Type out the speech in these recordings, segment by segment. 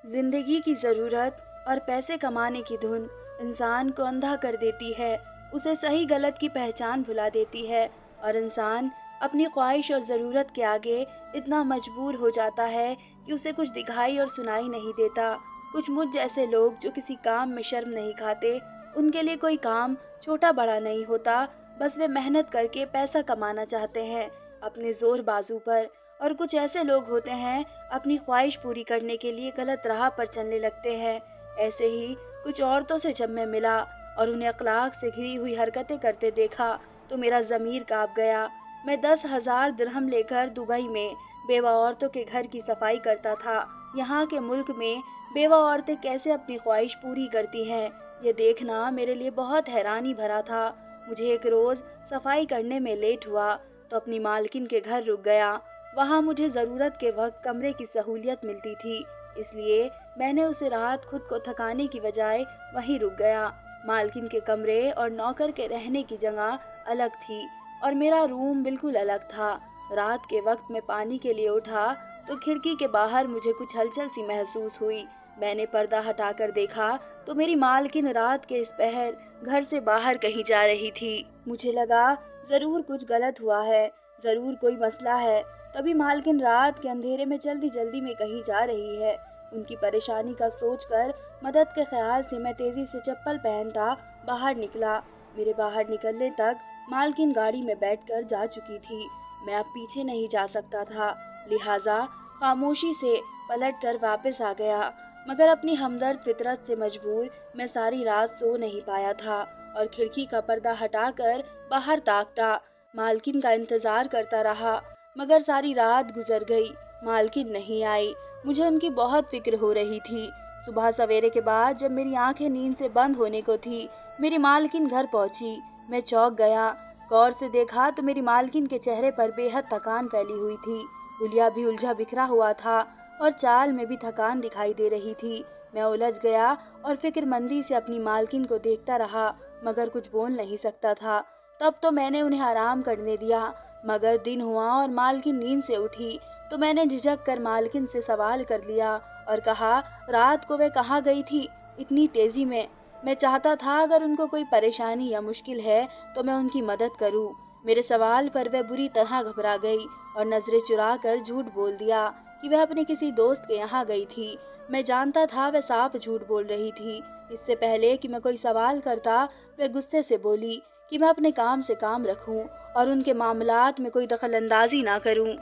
जिंदगी की ज़रूरत और पैसे कमाने की धुन इंसान को अंधा कर देती है। उसे सही गलत की पहचान भुला देती है और इंसान अपनी ख्वाहिश और ज़रूरत के आगे इतना मजबूर हो जाता है कि उसे कुछ दिखाई और सुनाई नहीं देता। कुछ मुझ जैसे लोग जो किसी काम में शर्म नहीं खाते, उनके लिए कोई काम छोटा बड़ा नहीं होता। बस वे मेहनत करके पैसा कमाना चाहते हैं अपने जोर बाजू पर। और कुछ ऐसे लोग होते हैं अपनी ख्वाहिश पूरी करने के लिए गलत राह पर चलने लगते हैं। ऐसे ही कुछ औरतों से जब मैं मिला और उन्हें अखलाक से घिरी हुई हरकतें करते देखा तो मेरा ज़मीर कांप गया। मैं 10,000 दिरहम लेकर दुबई में बेवा औरतों के घर की सफाई करता था। यहाँ के मुल्क में बेवा औरतें कैसे अपनी ख्वाहिश पूरी करती हैं, ये देखना मेरे लिए बहुत हैरानी भरा था। मुझे एक रोज़ सफाई करने में लेट हुआ तो अपनी मालकिन के घर रुक गया। वहाँ मुझे ज़रूरत के वक्त कमरे की सहूलियत मिलती थी, इसलिए मैंने उसे रात खुद को थकाने की बजाय वहीं रुक गया। मालकिन के कमरे और नौकर के रहने की जगह अलग थी और मेरा रूम बिल्कुल अलग था। रात के वक्त मैं पानी के लिए उठा तो खिड़की के बाहर मुझे कुछ हलचल सी महसूस हुई। मैंने पर्दा हटाकर देखा तो मेरी मालकिन रात के इस पहर घर से बाहर कहीं जा रही थी। मुझे लगा ज़रूर कुछ गलत हुआ है, ज़रूर कोई मसला है। तभी मालकिन रात के अंधेरे में जल्दी जल्दी में कहीं जा रही है। उनकी परेशानी का सोचकर मदद के ख्याल से मैं तेजी से चप्पल पहनता बाहर निकला। मेरे बाहर निकलने तक मालकिन गाड़ी में बैठकर जा चुकी थी। मैं अब पीछे नहीं जा सकता था, लिहाजा खामोशी से पलट कर वापस आ गया। मगर अपनी हमदर्द फितरत से मजबूर मैं सारी रात सो नहीं पाया था और खिड़की का पर्दा हटाकर बाहर ताकता मालकिन का इंतजार करता रहा। मगर सारी रात गुजर गई, मालकिन नहीं आई। मुझे उनकी बहुत फिक्र हो रही थी। सुबह सवेरे के बाद जब मेरी आंखें नींद से बंद होने को थी, मेरी मालकिन घर पहुंची। मैं चौंक गया। गौर से देखा तो मेरी मालकिन के चेहरे पर बेहद थकान फैली हुई थी। हुलिया भी उलझा बिखरा हुआ था और चाल में भी थकान दिखाई दे रही थी। मैं उलझ गया और फिक्रमंदी से अपनी मालकिन को देखता रहा, मगर कुछ बोल नहीं सकता था। तब तो मैंने उन्हें आराम करने दिया। मगर दिन हुआ और मालकिन नींद से उठी तो मैंने झिझक कर मालकिन से सवाल कर लिया और कहा, रात को वे कहाँ गई थी इतनी तेजी में। मैं चाहता था अगर उनको कोई परेशानी या मुश्किल है तो मैं उनकी मदद करूं। मेरे सवाल पर वह बुरी तरह घबरा गई और नजरें चुरा कर झूठ बोल दिया कि वह अपने किसी दोस्त के यहाँ गई थी। मैं जानता था वह साफ झूठ बोल रही थी। इससे पहले कि मैं कोई सवाल करता, वह गुस्से से बोली कि मैं अपने काम से काम रखूं और उनके मामलात में कोई दखलंदाजी ना करूं।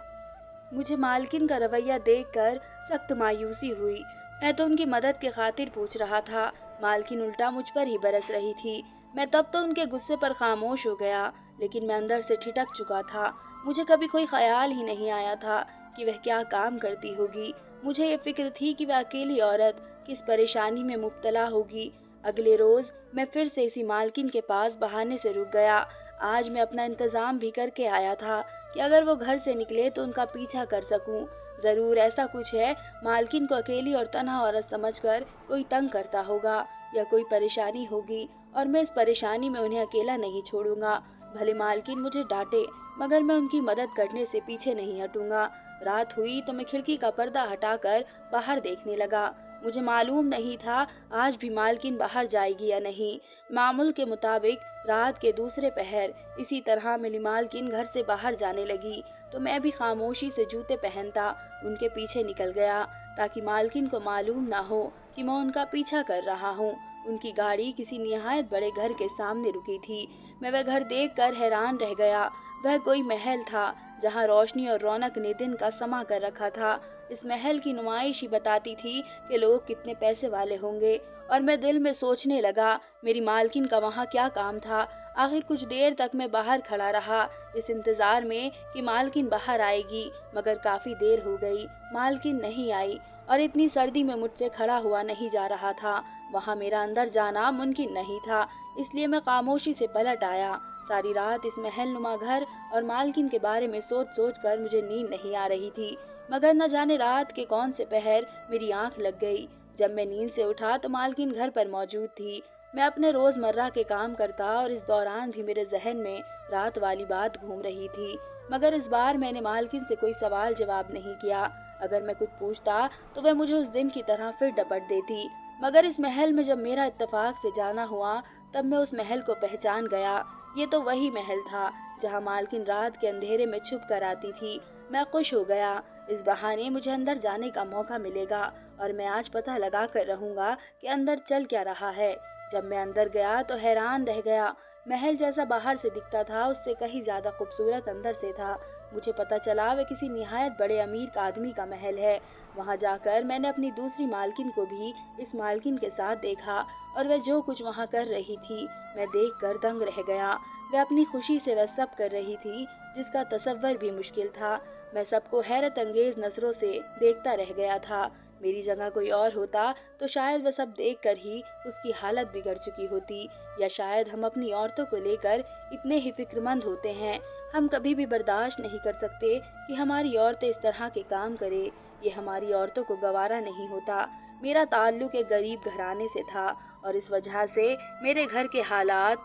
मुझे मालकिन का रवैया देखकर सख्त मायूसी हुई। मैं तो उनकी मदद की खातिर पूछ रहा था, मालकिन उल्टा मुझ पर ही बरस रही थी। मैं तब तो उनके गुस्से पर खामोश हो गया, लेकिन मैं अंदर से ठिठक चुका था। मुझे कभी कोई ख्याल ही नहीं आया था कि वह क्या काम करती होगी। मुझे ये फिक्र थी कि वह अकेली औरत किस परेशानी में मुब्तला होगी। अगले रोज मैं फिर से इसी मालकिन के पास बहाने से रुक गया। आज मैं अपना इंतजाम भी करके आया था कि अगर वो घर से निकले तो उनका पीछा कर सकूं। जरूर ऐसा कुछ है, मालकिन को अकेली और तन्हा औरत समझकर कोई तंग करता होगा या कोई परेशानी होगी और मैं इस परेशानी में उन्हें अकेला नहीं छोड़ूंगा। भले मालकिन मुझे डांटे, मगर मैं उनकी मदद करने से पीछे नहीं हटूंगा। रात हुई तो मैं खिड़की का पर्दा हटाकर बाहर देखने लगा। मुझे मालूम नहीं था आज भी मालकिन बाहर जाएगी या नहीं। मामूल के मुताबिक रात के दूसरे पहर इसी तरह मेरी मालकिन घर से बाहर जाने लगी तो मैं भी खामोशी से जूते पहनता उनके पीछे निकल गया, ताकि मालकिन को मालूम ना हो कि मैं उनका पीछा कर रहा हूँ। उनकी गाड़ी किसी निहायत बड़े घर के सामने रुकी थी। मैं वह घर देखकर हैरान रह गया। वह कोई महल था जहाँ रोशनी और रौनक ने दिन का समा कर रखा था। इस महल की नुमाइश ही बताती थी कि लोग कितने पैसे वाले होंगे और मैं दिल में सोचने लगा, मेरी मालकिन का वहाँ क्या काम था। आखिर कुछ देर तक मैं बाहर खड़ा रहा इस इंतजार में कि मालकिन बाहर आएगी, मगर काफी देर हो गई, मालकिन नहीं आई और इतनी सर्दी में मुझसे खड़ा हुआ नहीं जा रहा था। वहाँ मेरा अंदर जाना मुमकिन नहीं था, इसलिए मैं खामोशी से पलट आया। सारी रात इस महल नुमा घर और मालकिन के बारे में सोच सोच कर मुझे नींद नहीं आ रही थी, मगर न जाने रात के कौन से पहर मेरी आंख लग गई। जब मैं नींद से उठा तो मालकिन घर पर मौजूद थी। मैं अपने रोजमर्रा के काम करता और इस दौरान भी मेरे जहन में रात वाली बात घूम रही थी, मगर इस बार मैंने मालकिन से कोई सवाल जवाब नहीं किया। अगर मैं कुछ पूछता तो वह मुझे उस दिन की तरह फिर डपट देती। मगर इस महल में जब मेरा इत्तेफाक से जाना हुआ, तब मैं उस महल को पहचान गया। ये तो वही महल था जहाँ मालकिन रात के अंधेरे में छुप कर आती थी। मैं खुश हो गया, इस बहाने मुझे अंदर जाने का मौका मिलेगा और मैं आज पता लगा कर रहूंगा कि अंदर चल क्या रहा है। जब मैं अंदर गया तो हैरान रह गया। महल जैसा बाहर से दिखता था, उससे कहीं ज्यादा खूबसूरत अंदर से था। मुझे पता चला वह किसी निहायत बड़े अमीर का आदमी का महल है। वहां जाकर मैंने अपनी दूसरी मालकिन को भी इस मालकिन के साथ देखा और वह जो कुछ वहां कर रही थी, मैं देख कर दंग रह गया। वह अपनी खुशी से वह सब कर रही थी जिसका तसव्वुर भी मुश्किल था। मैं सबको हैरत अंगेज नजरों से देखता रह गया था। मेरी जगह कोई और होता तो शायद वह सब देखकर ही उसकी हालत बिगड़ चुकी होती, या शायद हम अपनी औरतों को लेकर इतने ही फिक्रमंद होते हैं। हम कभी भी बर्दाश्त नहीं कर सकते कि हमारी औरतें इस तरह के काम करे। ये हमारी औरतों को गवारा नहीं होता। मेरा ताल्लुक एक गरीब घराने से था और इस वजह से मेरे घर के हालात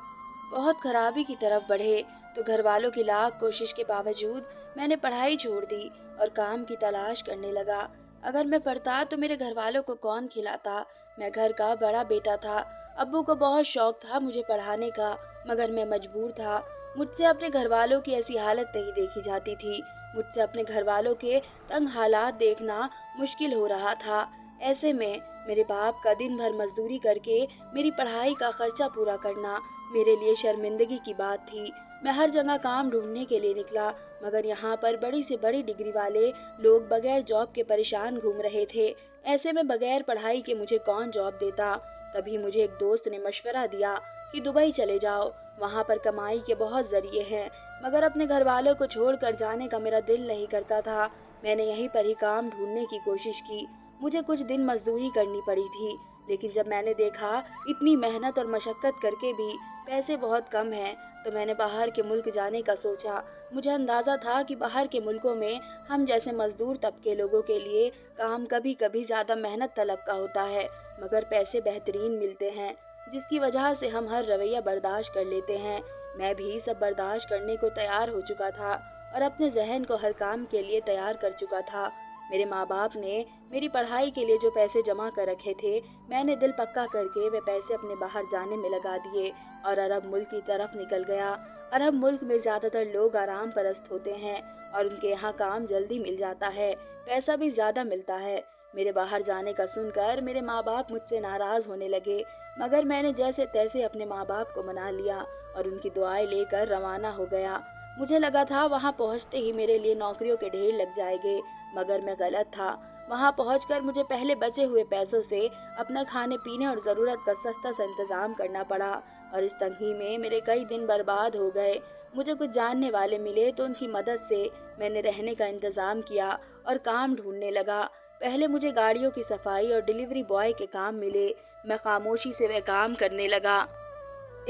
बहुत खराबी की तरफ बढ़े। तो घर वालों की लाख कोशिश के बावजूद मैंने पढ़ाई छोड़ दी और काम की तलाश करने लगा। अगर मैं पढ़ता तो मेरे घर वालों को कौन खिलाता। मैं घर का बड़ा बेटा था। अब्बू को बहुत शौक था मुझे पढ़ाने का, मगर मैं मजबूर था। मुझसे अपने घर वालों की ऐसी हालत नहीं देखी जाती थी। मुझसे अपने घर वालों के तंग हालात देखना मुश्किल हो रहा था। ऐसे में मेरे बाप का दिन भर मजदूरी करके मेरी पढ़ाई का खर्चा पूरा करना मेरे लिए शर्मिंदगी की बात थी। मैं हर जगह काम ढूंढने के लिए निकला, मगर यहाँ पर बड़ी से बड़ी डिग्री वाले लोग बगैर जॉब के परेशान घूम रहे थे। ऐसे में बगैर पढ़ाई के मुझे कौन जॉब देता। तभी मुझे एक दोस्त ने मशवरा दिया कि दुबई चले जाओ, वहाँ पर कमाई के बहुत जरिए हैं। मगर अपने घर वालों को छोड़कर जाने का मेरा दिल नहीं करता था। मैंने यहीं पर ही काम ढूंढने की कोशिश की। मुझे कुछ दिन मजदूरी करनी पड़ी थी, लेकिन जब मैंने देखा इतनी मेहनत और मशक्कत करके भी पैसे बहुत कम हैं, तो मैंने बाहर के मुल्क जाने का सोचा। मुझे अंदाज़ा था कि बाहर के मुल्कों में हम जैसे मजदूर तबके लोगों के लिए काम कभी कभी ज़्यादा मेहनत तलब का होता है, मगर पैसे बेहतरीन मिलते हैं, जिसकी वजह से हम हर रवैया बर्दाश्त कर लेते हैं। मैं भी सब बर्दाश्त करने को तैयार हो चुका था और अपने जहन को हर काम के लिए तैयार कर चुका था। मेरे माँ बाप ने मेरी पढ़ाई के लिए जो पैसे जमा कर रखे थे, मैंने दिल पक्का करके वे पैसे अपने बाहर जाने में लगा दिए और अरब मुल्क की तरफ निकल गया। अरब मुल्क में ज़्यादातर लोग आराम परस्त होते हैं और उनके यहाँ काम जल्दी मिल जाता है, पैसा भी ज़्यादा मिलता है। मेरे बाहर जाने का सुनकर मेरे माँ बाप मुझसे नाराज़ होने लगे, मगर मैंने जैसे तैसे अपने माँ बाप को मना लिया और उनकी दुआएं लेकर रवाना हो गया। मुझे लगा था वहाँ पहुँचते ही मेरे लिए नौकरियों के ढेर लग जाएंगे, मगर मैं गलत था। वहां पहुंचकर मुझे पहले बचे हुए पैसों से अपना खाने पीने और ज़रूरत का सस्ता सा इंतजाम करना पड़ा और इस तंगी में मेरे कई दिन बर्बाद हो गए। मुझे कुछ जानने वाले मिले तो उनकी मदद से मैंने रहने का इंतजाम किया और काम ढूंढने लगा। पहले मुझे गाड़ियों की सफाई और डिलीवरी बॉय के काम मिले। मैं खामोशी से वह काम करने लगा।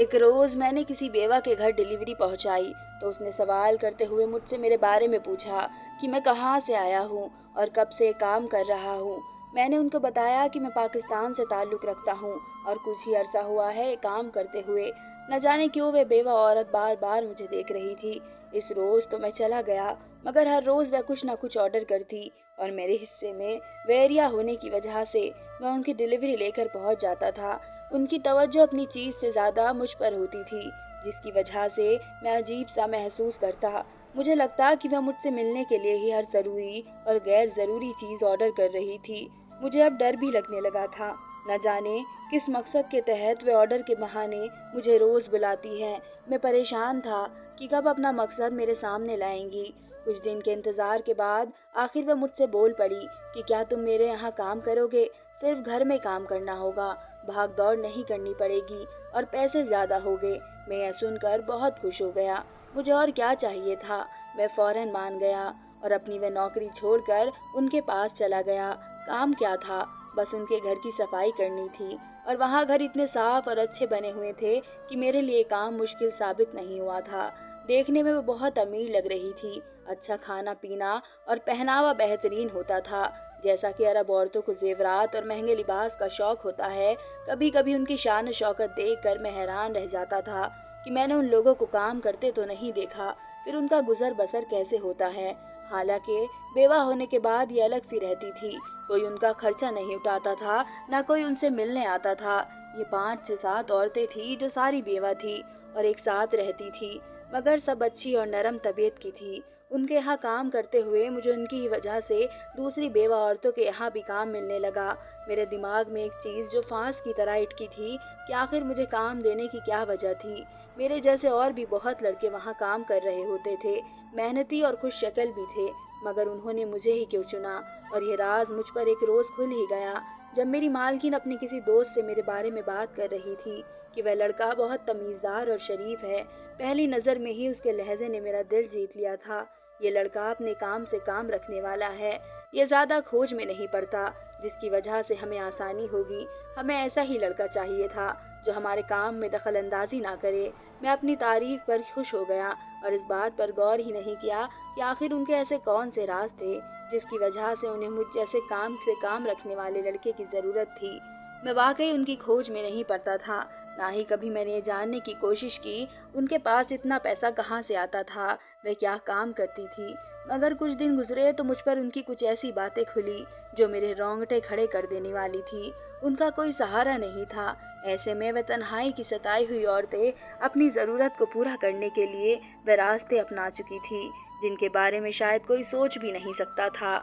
एक रोज मैंने किसी बेवा के घर डिलीवरी पहुंचाई तो उसने सवाल करते हुए मुझसे मेरे बारे में पूछा कि मैं कहाँ से आया हूँ और कब से काम कर रहा हूँ। मैंने उनको बताया कि मैं पाकिस्तान से ताल्लुक़ रखता हूँ और कुछ ही अरसा हुआ है काम करते हुए। न जाने क्यों वे बेवा औरत बार बार मुझे देख रही थी। इस रोज तो मैं चला गया, मगर हर रोज वह कुछ न कुछ ऑर्डर करती और मेरे हिस्से में वेरिया होने की वजह से मैं उनकी डिलीवरी लेकर पहुंच जाता था। उनकी तवज्जो अपनी चीज़ से ज़्यादा मुझ पर होती थी, जिसकी वजह से मैं अजीब सा महसूस करता। मुझे लगता कि वह मुझसे मिलने के लिए ही हर ज़रूरी और गैर ज़रूरी चीज़ ऑर्डर कर रही थी। मुझे अब डर भी लगने लगा था। न जाने किस मकसद के तहत वे ऑर्डर के बहाने मुझे रोज़ बुलाती हैं। मैं परेशान था कि कब अपना मकसद मेरे सामने लाएंगी। कुछ दिन के इंतज़ार के बाद आखिर वह मुझसे बोल पड़ी कि क्या तुम मेरे यहाँ काम करोगे? सिर्फ घर में काम करना होगा, भाग दौड़ नहीं करनी पड़ेगी और पैसे ज़्यादा होंगे। मैं यह सुनकर बहुत खुश हो गया। मुझे और क्या चाहिए था। मैं फौरन मान गया और अपनी वह नौकरी छोड़कर उनके पास चला गया। काम क्या था, बस उनके घर की सफाई करनी थी और वहाँ घर इतने साफ और अच्छे बने हुए थे कि मेरे लिए काम मुश्किल साबित नहीं हुआ था। देखने में वो बहुत अमीर लग रही थी। अच्छा खाना पीना और पहनावा बेहतरीन होता था। जैसा कि अरब औरतों को जेवरात और महंगे लिबास का शौक होता है, कभी कभी उनकी शान शौकत देखकर मैं हैरान रह जाता था कि मैंने उन लोगों को काम करते तो नहीं देखा, फिर उनका गुजर बसर कैसे होता है। हालांकि बेवा होने के बाद ये अलग सी रहती थी। कोई उनका खर्चा नहीं उठाता था, ना कोई उनसे मिलने आता था। ये 5 से 7 औरतें थी जो सारी बेवा थी और एक साथ रहती थी, मगर सब अच्छी और नरम तबीयत की थी। उनके यहाँ काम करते हुए मुझे उनकी ही वजह से दूसरी बेवा औरतों के यहाँ भी काम मिलने लगा। मेरे दिमाग में एक चीज़ जो फांस की तरह अटकी थी कि आखिर मुझे काम देने की क्या वजह थी। मेरे जैसे और भी बहुत लड़के वहाँ काम कर रहे होते थे, मेहनती और खुश शक्ल भी थे, मगर उन्होंने मुझे ही क्यों चुना। और ये राज मुझ पर एक रोज़ खुल ही गया जब मेरी मालकिन अपने किसी दोस्त से मेरे बारे में बात कर रही थी कि वह लड़का बहुत तमीज़दार और शरीफ है। पहली नज़र में ही उसके लहजे ने मेरा दिल जीत लिया था। ये लड़का अपने काम से काम रखने वाला है, ये ज़्यादा खोज में नहीं पड़ता, जिसकी वजह से हमें आसानी होगी। हमें ऐसा ही लड़का चाहिए था जो हमारे काम में दखल अंदाजी ना करे। मैं अपनी तारीफ पर खुश हो गया और इस बात पर गौर ही नहीं किया कि आखिर उनके ऐसे कौन से राज थे जिसकी वजह से उन्हें मुझ जैसे काम से काम रखने वाले लड़के की ज़रूरत थी। मैं वाकई उनकी खोज में नहीं पड़ता था, ना ही कभी मैंने ये जानने की कोशिश की उनके पास इतना पैसा कहाँ से आता था, वह क्या काम करती थी। मगर कुछ दिन गुजरे तो मुझ पर उनकी कुछ ऐसी बातें खुली जो मेरे रोंगटे खड़े कर देने वाली थी। उनका कोई सहारा नहीं था, ऐसे में वह तन्हाई की सताई हुई औरतें अपनी ज़रूरत को पूरा करने के लिए वह रास्ते अपना चुकी थी जिनके बारे में शायद कोई सोच भी नहीं सकता था।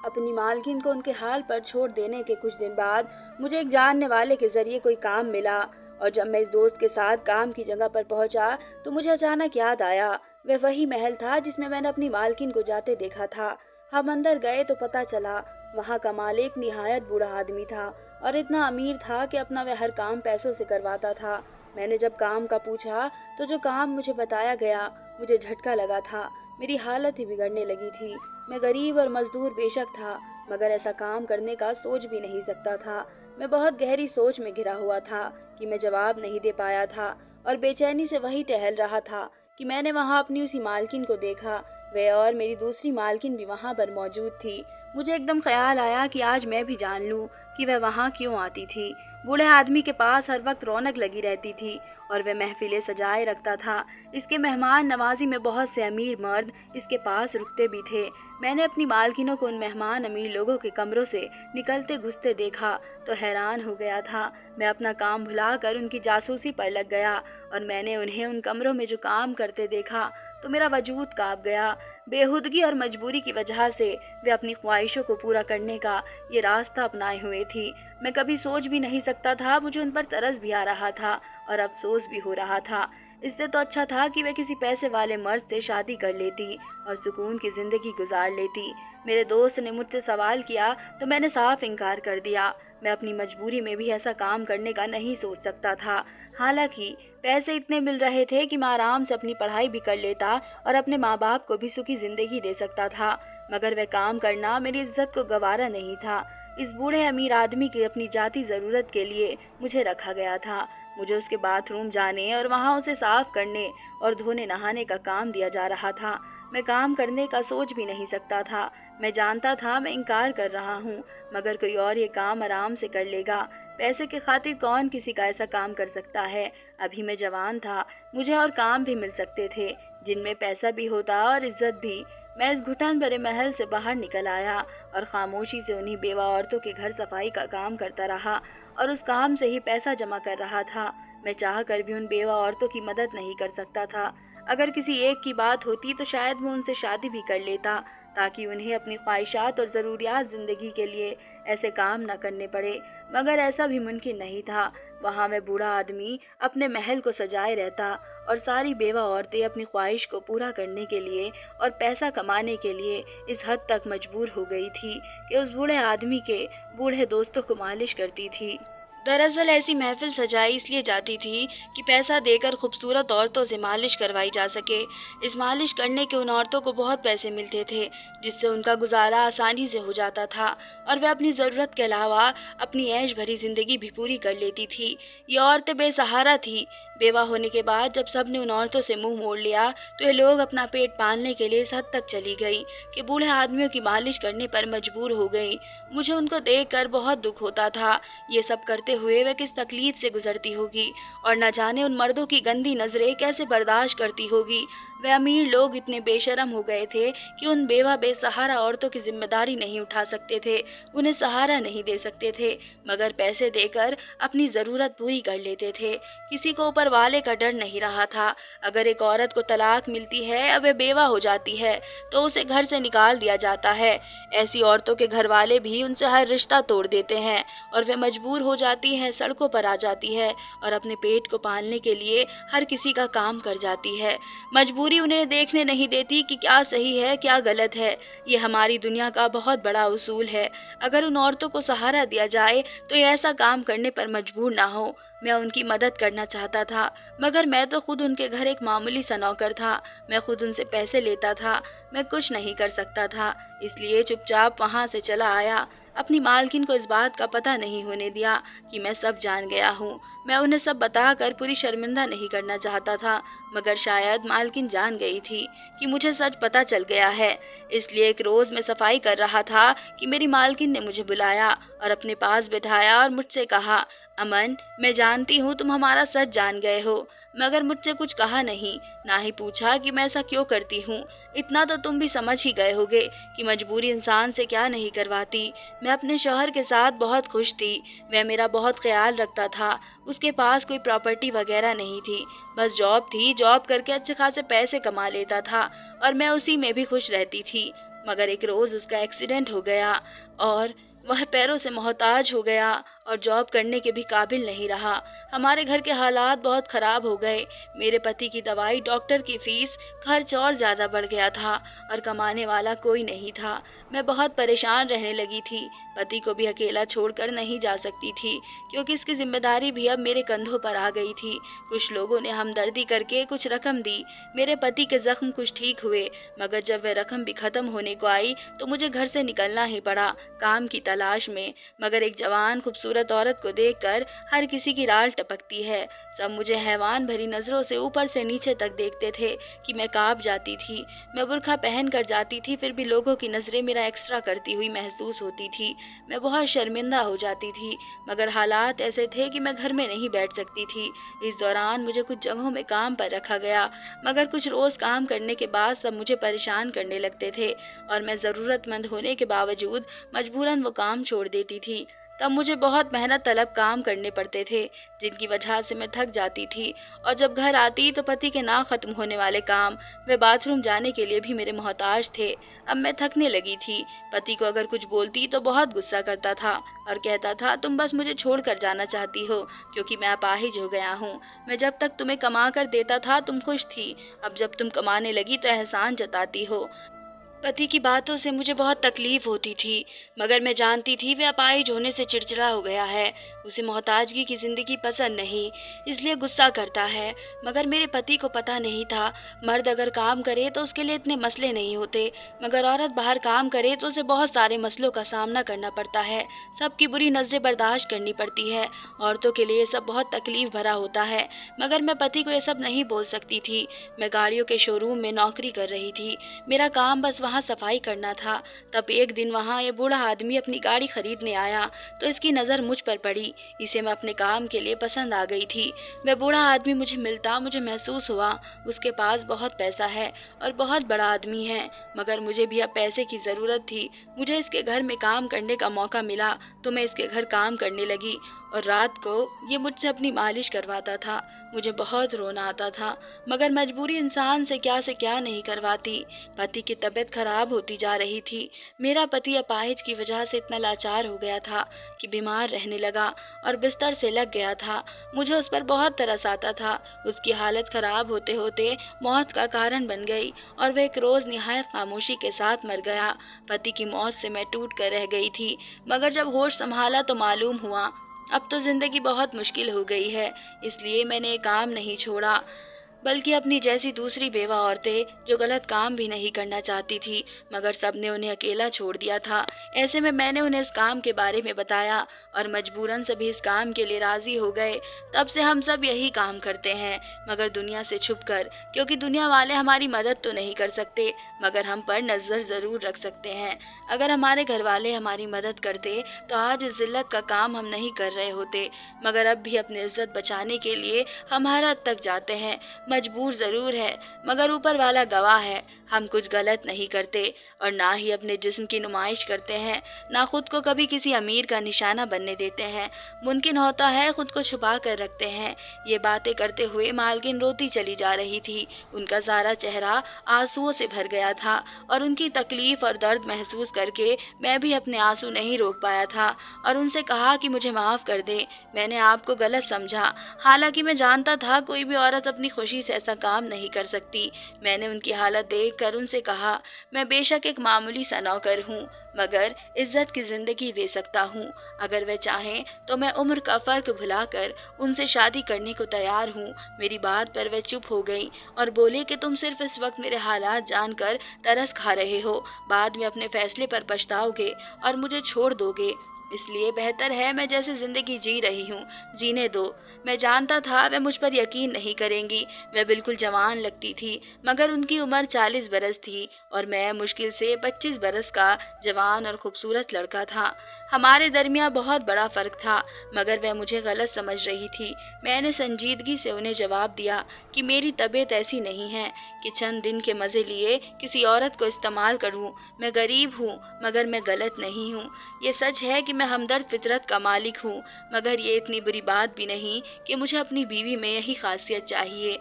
अपनी मालकिन को उनके हाल पर छोड़ देने के कुछ दिन बाद मुझे एक जानने वाले के जरिए कोई काम मिला और जब मैं इस दोस्त के साथ काम की जगह पर पहुंचा तो मुझे अचानक याद आया वह वही महल था जिसमें मैंने अपनी मालकिन को जाते देखा था। हम अंदर गए तो पता चला वहाँ का मालिक निहायत बूढ़ा आदमी था और इतना अमीर था कि अपना वह हर काम पैसों से करवाता था। मैंने जब काम का पूछा तो जो काम मुझे बताया गया मुझे झटका लगा था। मेरी हालत ही बिगड़ने लगी थी। मैं गरीब और मजदूर बेशक था, मगर ऐसा काम करने का सोच भी नहीं सकता था। मैं बहुत गहरी सोच में घिरा हुआ था कि मैं जवाब नहीं दे पाया था और बेचैनी से वही टहल रहा था कि मैंने वहाँ अपनी उसी मालकिन को देखा। वह और मेरी दूसरी मालकिन भी वहाँ पर मौजूद थी। मुझे एकदम ख्याल आया कि आज मैं भी जान लूँ कि वह वहाँ क्यों आती थी। बूढ़े आदमी के पास हर वक्त रौनक लगी रहती थी और वह महफिलें सजाए रखता था। इसके मेहमान नवाजी में बहुत से अमीर मर्द इसके पास रुकते भी थे। मैंने अपनी मालकिनों को उन मेहमान अमीर लोगों के कमरों से निकलते घुसते देखा तो हैरान हो गया था। मैं अपना काम भुलाकर उनकी जासूसी पर लग गया और मैंने उन्हें उन कमरों में जो काम करते देखा तो मेरा वजूद कांप गया। बेहुदगी और मजबूरी की वजह से वे अपनी ख्वाहिशों को पूरा करने का ये रास्ता अपनाए हुए थी। मैं कभी सोच भी नहीं सकता था। मुझे उन पर तरस भी आ रहा था और अफसोस भी हो रहा था। इससे तो अच्छा था कि वे किसी पैसे वाले मर्द से शादी कर लेती और सुकून की जिंदगी गुजार लेती। मेरे दोस्त ने मुझसे सवाल किया तो मैंने साफ इनकार कर दिया। मैं अपनी मजबूरी में भी ऐसा काम करने का नहीं सोच सकता था। हालांकि पैसे इतने मिल रहे थे कि मैं आराम से अपनी पढ़ाई भी कर लेता और अपने माँ बाप को भी सुखी जिंदगी दे सकता था, मगर वह काम करना मेरी इज्जत को गवारा नहीं था। इस बूढ़े अमीर आदमी की अपनी जाती ज़रूरत के लिए मुझे रखा गया था। मुझे उसके बाथरूम जाने और वहाँ उसे साफ करने और धोने नहाने का काम दिया जा रहा था। मैं काम करने का सोच भी नहीं सकता था। मैं जानता था मैं इनकार कर रहा हूँ, मगर कोई और ये काम आराम से कर लेगा। पैसे के खातिर कौन किसी का ऐसा काम कर सकता है। अभी मैं जवान था, मुझे और काम भी मिल सकते थे जिनमें पैसा भी होता और इज्जत भी। मैं इस घुटन भरे महल से बाहर निकल आया और खामोशी से उन्हीं बेवा औरतों के घर सफाई का काम करता रहा और उस काम से ही पैसा जमा कर रहा था। मैं चाह कर भी उन बेवा औरतों की मदद नहीं कर सकता था। अगर किसी एक की बात होती तो शायद मैं उनसे शादी भी कर लेता ताकि उन्हें अपनी ख्वाहिशात और ज़रूरियात ज़िंदगी के लिए ऐसे काम न करने पड़े, मगर ऐसा भी मुमकिन नहीं था। वहाँ वह बूढ़ा आदमी अपने महल को सजाए रहता और सारी बेवा औरतें अपनी ख्वाहिश को पूरा करने के लिए और पैसा कमाने के लिए इस हद तक मजबूर हो गई थी कि उस बूढ़े आदमी के बूढ़े दोस्तों को मालिश करती थी। दरअसल ऐसी महफिल सजाई इसलिए जाती थी कि पैसा देकर खूबसूरत औरतों से मालिश करवाई जा सके। इस मालिश करने के उन औरतों को बहुत पैसे मिलते थे जिससे उनका गुजारा आसानी से हो जाता था और वे अपनी ज़रूरत के अलावा अपनी ऐश भरी ज़िंदगी भी पूरी कर लेती थी। ये औरतें बेसहारा थी। बेवा होने के बाद जब सब ने उन औरतों से मुंह मोड़ लिया तो ये लोग अपना पेट पालने के लिए इस हद तक चली गई कि बूढ़े आदमियों की मालिश करने पर मजबूर हो गई। मुझे उनको देखकर बहुत दुख होता था। ये सब करते हुए वह किस तकलीफ से गुजरती होगी और न जाने उन मर्दों की गंदी नज़रें कैसे बर्दाश्त करती होगी। वे अमीर लोग इतने बेशर्म हो गए थे कि उन बेवा बेसहारा औरतों की जिम्मेदारी नहीं उठा सकते थे, उन्हें सहारा नहीं दे सकते थे, मगर पैसे देकर अपनी ज़रूरत पूरी कर लेते थे। किसी को ऊपर वाले का डर नहीं रहा था। अगर एक औरत को तलाक मिलती है, अब वे बेवा हो जाती है, तो उसे घर से निकाल दिया जाता है। ऐसी औरतों के घर वाले भी उनसे हर रिश्ता तोड़ देते हैं और वे मजबूर हो जाती है, सड़कों पर आ जाती है और अपने पेट को पालने के लिए हर किसी का काम कर जाती है। मजबूरी उन्हें देखने नहीं देती कि क्या सही है क्या गलत है। ये हमारी दुनिया का बहुत बड़ा उसूल है। अगर उन औरतों को सहारा दिया जाए तो ये ऐसा काम करने पर मजबूर ना हो। मैं उनकी मदद करना चाहता था, मगर मैं तो खुद उनके घर एक मामूली सा नौकर था। मैं खुद उनसे पैसे लेता था, मैं कुछ नहीं कर सकता था, इसलिए चुपचाप वहाँ से चला आया। अपनी मालकिन को इस बात का पता नहीं होने दिया कि मैं सब जान गया हूँ। मैं उन्हें सब बताकर पूरी शर्मिंदा नहीं करना चाहता था, मगर शायद मालकिन जान गई थी कि मुझे सच पता चल गया है। इसलिए एक रोज़ मैं सफाई कर रहा था कि मेरी मालकिन ने मुझे बुलाया और अपने पास बिठाया और मुझसे कहा, अमन, मैं जानती हूँ तुम हमारा सच जान गए हो, मगर मुझसे कुछ कहा नहीं, ना ही पूछा कि मैं ऐसा क्यों करती हूँ। इतना तो तुम भी समझ ही गए होगे कि मजबूरी इंसान से क्या नहीं करवाती। मैं अपने शौहर के साथ बहुत खुश थी। वह मेरा बहुत ख्याल रखता था। उसके पास कोई प्रॉपर्टी वगैरह नहीं थी, बस जॉब थी। जॉब करके अच्छे खासे पैसे कमा लेता था और मैं उसी में भी खुश रहती थी। मगर एक रोज़ उसका एक्सीडेंट हो गया और वह पैरों से मोहताज हो गया और जॉब करने के भी काबिल नहीं रहा। हमारे घर के हालात बहुत ख़राब हो गए। मेरे पति की दवाई, डॉक्टर की फीस, खर्च और ज़्यादा बढ़ गया था और कमाने वाला कोई नहीं था। मैं बहुत परेशान रहने लगी थी। पति को भी अकेला छोड़कर नहीं जा सकती थी, क्योंकि इसकी जिम्मेदारी भी अब मेरे कंधों पर आ गई थी। कुछ लोगों ने हमदर्दी करके कुछ रकम दी। मेरे पति के जख्म कुछ ठीक हुए, मगर जब वह रकम भी ख़त्म होने को आई तो मुझे घर से निकलना ही पड़ा काम की तलाश में। मगर एक जवान खूबसूरत औरत को देखकर हर किसी की राल टपकती है। सब मुझे हैवान भरी नज़रों से ऊपर से नीचे तक देखते थे कि मैं कांप जाती थी। मैं बुर्का पहन कर जाती थी, फिर भी लोगों की नज़रें मेरा एक्स्ट्रा करती हुई महसूस होती थी। मैं बहुत शर्मिंदा हो जाती थी, मगर हालात ऐसे थे कि मैं घर में नहीं बैठ सकती थी। इस दौरान मुझे कुछ जगहों में काम पर रखा गया, मगर कुछ रोज़ काम करने के बाद सब मुझे परेशान करने लगते थे और मैं ज़रूरतमंद होने के बावजूद मजबूरन वो काम छोड़ देती थी। तब मुझे बहुत मेहनत तलब काम करने पड़ते थे, जिनकी वजह से मैं थक जाती थी। और जब घर आती तो पति के ना ख़त्म होने वाले काम, वे बाथरूम जाने के लिए भी मेरे मोहताज थे। अब मैं थकने लगी थी। पति को अगर कुछ बोलती तो बहुत गुस्सा करता था और कहता था, तुम बस मुझे छोड़ कर जाना चाहती हो क्योंकि मैं अपाहिज हो गया हूँ। मैं जब तक तुम्हें कमा कर देता था तुम खुश थी, अब जब तुम कमाने लगी तो एहसान जताती हो। पति की बातों से मुझे बहुत तकलीफ होती थी, मगर मैं जानती थी वह अपाहिज होने से चिड़चिड़ा हो गया है। उसे मोहताजगी की ज़िंदगी पसंद नहीं, इसलिए गुस्सा करता है। मगर मेरे पति को पता नहीं था, मर्द अगर काम करे तो उसके लिए इतने मसले नहीं होते, मगर औरत बाहर काम करे तो उसे बहुत सारे मसलों का सामना करना पड़ता है। सबकी बुरी नज़रें बर्दाश्त करनी पड़ती है। औरतों के लिए ये सब बहुत तकलीफ भरा होता है, मगर मैं पति को ये सब नहीं बोल सकती थी। मैं गाड़ियों के शोरूम में नौकरी कर रही थी। मेरा काम बस वहाँ सफाई करना था। तब एक दिन वहाँ ये बूढ़ा आदमी अपनी गाड़ी खरीदने आया तो इसकी नज़र मुझ पर पड़ी। इसे मैं अपने काम के लिए पसंद आ गई थी। वह बूढ़ा आदमी मुझे मिलता मुझे महसूस हुआ उसके पास बहुत पैसा है और बहुत बड़ा आदमी है, मगर मुझे भी अब पैसे की ज़रूरत थी। मुझे इसके घर में काम करने का मौका मिला तो मैं इसके घर काम करने लगी और रात को ये मुझसे अपनी मालिश करवाता था। मुझे बहुत रोना आता था, मगर मजबूरी इंसान से क्या नहीं करवाती। पति की तबीयत खराब होती जा रही थी। मेरा पति अपाहिज की वजह से इतना लाचार हो गया था कि बीमार रहने लगा और बिस्तर से लग गया था। मुझे उस पर बहुत तरस आता था। उसकी हालत खराब होते होते मौत का कारण बन गई और वह एक रोज़ निहायत खामोशी के साथ मर गया। पति की मौत से मैं टूट कर रह गई थी, मगर जब होश संभाला तो मालूम हुआ अब तो ज़िंदगी बहुत मुश्किल हो गई है। इसलिए मैंने ये काम नहीं छोड़ा, बल्कि अपनी जैसी दूसरी बेवा औरतें जो गलत काम भी नहीं करना चाहती थी, मगर सब ने उन्हें अकेला छोड़ दिया था। ऐसे में मैंने उन्हें इस काम के बारे में बताया और मजबूरन सभी इस काम के लिए राज़ी हो गए। तब से हम सब यही काम करते हैं, मगर दुनिया से छुप कर, क्योंकि दुनिया वाले हमारी मदद तो नहीं कर सकते, मगर हम पर नज़र ज़रूर रख सकते हैं। अगर हमारे घर वाले हमारी मदद करते तो आज इस जिल्लत का काम हम नहीं कर रहे होते, मगर अब भी अपनी इज्जत बचाने के लिए हम हर हद तक जाते हैं। मजबूर ज़रूर है, मगर ऊपर वाला गवाह है, हम कुछ गलत नहीं करते और ना ही अपने जिस्म की नुमाइश करते हैं, ना खुद को कभी किसी अमीर का निशाना बनने देते हैं। मुमकिन होता है खुद को छुपा कर रखते हैं। ये बातें करते हुए मालकिन रोती चली जा रही थी। उनका सारा चेहरा आंसुओं से भर गया था और उनकी तकलीफ और दर्द महसूस करके मैं भी अपने आंसू नहीं रोक पाया था और उनसे कहा कि मुझे माफ़ कर दे, मैंने आपको गलत समझा। हालांकि मैं जानता था कोई भी औरत अपनी खुशी से ऐसा काम नहीं कर सकती। मैंने उनकी हालत देखकर उनसे कहा, मैं बेशक एक मामूली सा नौकर हूँ, मगर इज्जत की जिंदगी दे सकता हूँ। अगर वे चाहें तो मैं उम्र का फ़र्क भुलाकर उनसे शादी करने को तैयार हूँ। मेरी बात पर वे चुप हो गई और बोले कि तुम सिर्फ इस वक्त मेरे हालात जानकर तरस खा रहे हो, बाद में अपने फैसले पर पछताओगे और मुझे छोड़ दोगे। इसलिए बेहतर है मैं जैसे ज़िंदगी जी रही हूँ जीने दो। मैं जानता था वे मुझ पर यकीन नहीं करेंगी। वह बिल्कुल जवान लगती थी, मगर उनकी उम्र 40 बरस थी और मैं मुश्किल से 25 बरस का जवान और खूबसूरत लड़का था। हमारे दरमियान बहुत बड़ा फ़र्क था, मगर वह मुझे गलत समझ रही थी। मैंने संजीदगी से उन्हें जवाब दिया कि मेरी तबीयत ऐसी नहीं है कि चंद दिन के मज़े लिए किसी औरत को इस्तेमाल करूं। मैं गरीब हूं, मगर मैं गलत नहीं हूं। ये सच है कि मैं हमदर्द फितरत का मालिक हूं, मगर ये इतनी बुरी बात भी नहीं कि मुझे अपनी बीवी में यही खासियत चाहिए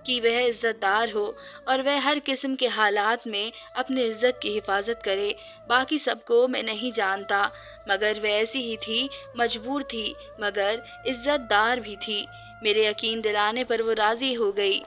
कि वह इज़्ज़तदार हो और वह हर किस्म के हालात में अपनी इज़्ज़त की हिफाजत करे। बाकी सबको मैं नहीं जानता, मगर वह ऐसी ही थी, मजबूर थी, मगर इज़्ज़तदार भी थी। मेरे यकीन दिलाने पर वो राज़ी हो गई।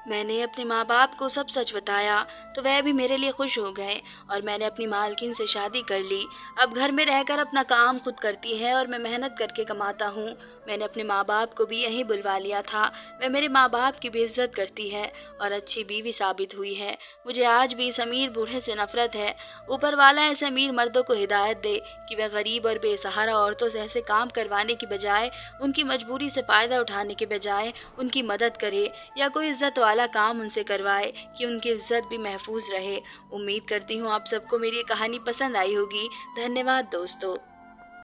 मैंने अपने माँ बाप को सब सच बताया तो वह भी मेरे लिए खुश हो गए और मैंने अपनी मालकिन से शादी कर ली। अब घर में रहकर अपना काम खुद करती है और मैं मेहनत करके कमाता हूँ। मैंने अपने माँ बाप को भी यहीं बुलवा लिया था। वह मेरे माँ बाप की भी इज्जत करती है और अच्छी बीवी साबित हुई है। मुझे आज भी इस अमीर बूढ़े से नफरत है। ऊपर वाला ऐसे अमीर मर्दों को हिदायत दे कि वह गरीब और बेसहारा औरतों से ऐसे काम करवाने की बजाय, उनकी मजबूरी से फ़ायदा उठाने के बजाय उनकी मदद करे या कोई इज्जत वाला काम उनसे करवाए कि उनकी इज्जत भी महफूज रहे। उम्मीद करती हूँ आप सबको मेरी ये कहानी पसंद आई होगी। धन्यवाद दोस्तों।